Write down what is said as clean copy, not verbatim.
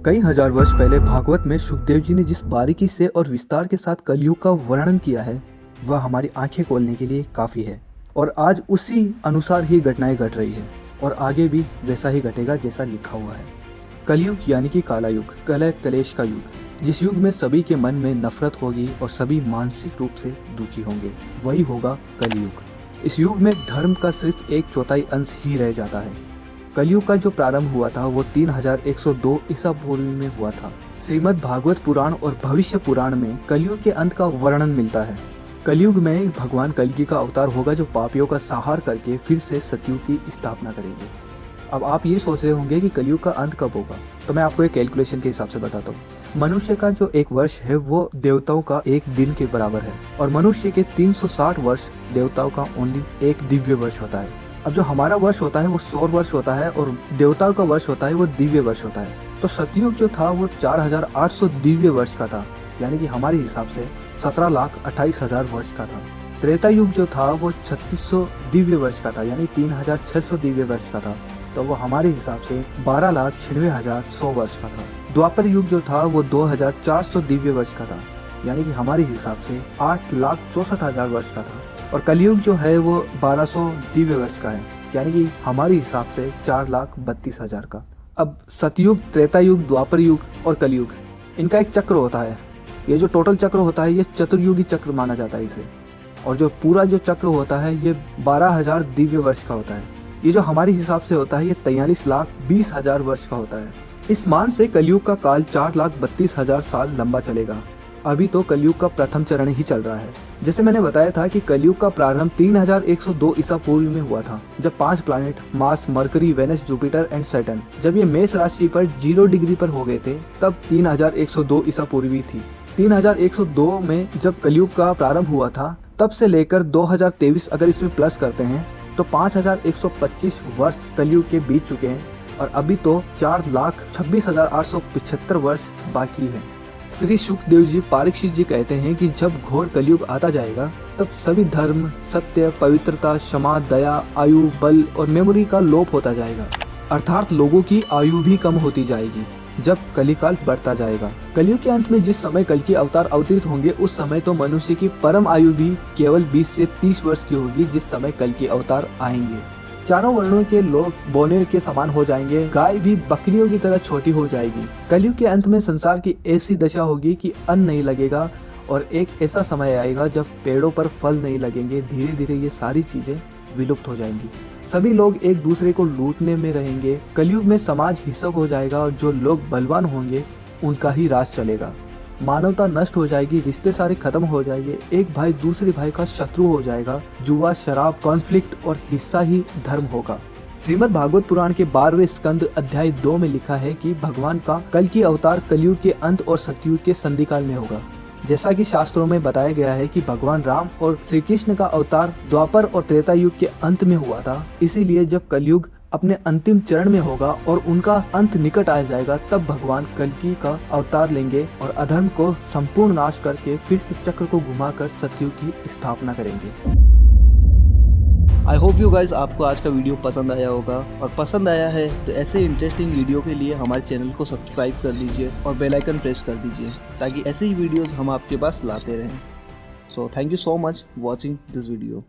कई हजार वर्ष पहले भागवत में सुखदेव जी ने जिस बारीकी से और विस्तार के साथ कलयुग का वर्णन किया है वह हमारी आंखें खोलने के लिए काफ़ी है। और आज उसी अनुसार ही घटनाएं घट रही है और आगे भी वैसा ही घटेगा जैसा लिखा हुआ है। कलयुग यानी कि काला युग, कलह कलेश का युग, जिस युग में सभी के मन में नफरत होगी और सभी मानसिक रूप से दुखी होंगे, वही होगा कलयुग। इस युग में धर्म का सिर्फ 1/4 अंश ही रह जाता है। कलयुग का जो प्रारंभ हुआ था वो 3102 ईसा पूर्व में हुआ था। श्रीमद् भागवत पुराण और भविष्य पुराण में कलयुग के अंत का वर्णन मिलता है। कलयुग में भगवान कल्कि का अवतार होगा जो पापियों का संहार करके फिर से सतयुग की स्थापना करेंगे। अब आप ये सोच रहे होंगे कि कलयुग का अंत कब होगा, तो मैं आपको एक कैलकुलेशन के हिसाब से बताता हूँ। मनुष्य का जो एक वर्ष है वो देवताओं का एक दिन के बराबर है और मनुष्य के 360 वर्ष देवताओं का ओनली एक दिव्य वर्ष होता है। अब जो हमारा वर्ष होता है वो सौर वर्ष होता है और देवताओं का वर्ष होता है वो दिव्य वर्ष होता है। तो सतयुग जो था वो 4800 दिव्य वर्ष का था, यानी कि हमारे हिसाब से 17,28,000 वर्ष का था। त्रेता युग जो था वो 3600 दिव्य वर्ष का था, यानी 3600 दिव्य वर्ष का था। तो वो हमारे हिसाब से 12,96,100 वर्ष का था। द्वापर युग जो था वो 2400 दिव्य वर्ष का था, यानी कि हमारे हिसाब से 8,64,000 वर्ष का था। और कलयुग जो है वो 1200 दिव्य वर्ष का है, यानी कि हमारे हिसाब से 4,32,000 का। अब सतयुग, त्रेता युग, द्वापर युग और कलयुग, इनका एक चक्र होता है। ये जो टोटल चक्र होता है ये चतुर्युगी चक्र माना जाता है इसे। और जो पूरा जो चक्र होता है ये 12,000 दिव्य वर्ष का होता है। ये जो हमारे हिसाब से होता है ये 43,20,000 वर्ष का होता है। इस मान से कलयुग का काल 4,32,000 साल लंबा चलेगा। अभी तो कलयुग का प्रथम चरण ही चल रहा है। जैसे मैंने बताया था कि कलयुग का प्रारंभ 3102 ईसा पूर्व में हुआ था, जब 5 planet Mars, Mercury, Venus, Jupiter and Saturn जब ये मेष राशि पर 0 डिग्री पर हो गए थे, तब 3102 ईसा पूर्वी थी। 3102 में जब कलयुग का प्रारंभ हुआ था, तब से लेकर 2023 अगर इसमें प्लस करते हैं तो 5125 वर्ष कलयुग के बीत चुके हैं और अभी तो 4,26,875 वर्ष बाकी है। श्री सुखदेव जी पारीक्षित जी कहते हैं कि जब घोर कलयुग आता जाएगा तब सभी धर्म, सत्य, पवित्रता, क्षमा, दया, आयु, बल और मेमोरी का लोप होता जाएगा, अर्थात लोगों की आयु भी कम होती जाएगी जब कलिकाल बढ़ता जाएगा। कलयुग के अंत में जिस समय कल के अवतार अवतरित होंगे उस समय तो मनुष्य की परम आयु भी केवल 20 से 30 वर्ष की होगी जिस समय कल के अवतार आएंगे। चारों वर्णों के लोग बोने के समान हो जाएंगे, गाय भी बकरियों की तरह छोटी हो जाएगी। कलयुग के अंत में संसार की ऐसी दशा होगी कि अन्न नहीं लगेगा और एक ऐसा समय आएगा जब पेड़ों पर फल नहीं लगेंगे। धीरे धीरे ये सारी चीजें विलुप्त हो जाएंगी। सभी लोग एक दूसरे को लूटने में रहेंगे। कलयुग में समाज हिंसक हो जाएगा और जो लोग बलवान होंगे उनका ही राज चलेगा। मानवता नष्ट हो जाएगी, रिश्ते सारे खत्म हो जाएंगे, एक भाई दूसरे भाई का शत्रु हो जाएगा। जुआ, शराब, कॉन्फ्लिक्ट और हिस्सा ही धर्म होगा। श्रीमद् भागवत पुराण के 12वें स्कंद अध्याय 2 में लिखा है कि भगवान का कल की अवतार कलयुग के अंत और सतयुग के संधिकाल में होगा। जैसा कि शास्त्रों में बताया गया है कि भगवान राम और श्री कृष्ण का अवतार द्वापर और त्रेता युग के अंत में हुआ था। इसीलिए जब कलयुग अपने अंतिम चरण में होगा और उनका अंत निकट आ जाएगा तब भगवान कल्कि का अवतार लेंगे और अधर्म को संपूर्ण नाश करके फिर से चक्र को घुमाकर सतयुग की स्थापना करेंगे। आई होप यू गाइज आपको आज का वीडियो पसंद आया होगा, और पसंद आया है तो ऐसे इंटरेस्टिंग वीडियो के लिए हमारे चैनल को सब्सक्राइब कर लीजिए और बेल आइकन प्रेस कर दीजिए ताकि ऐसे ही वीडियोस हम आपके पास लाते रहें। So thank you so much watching this video.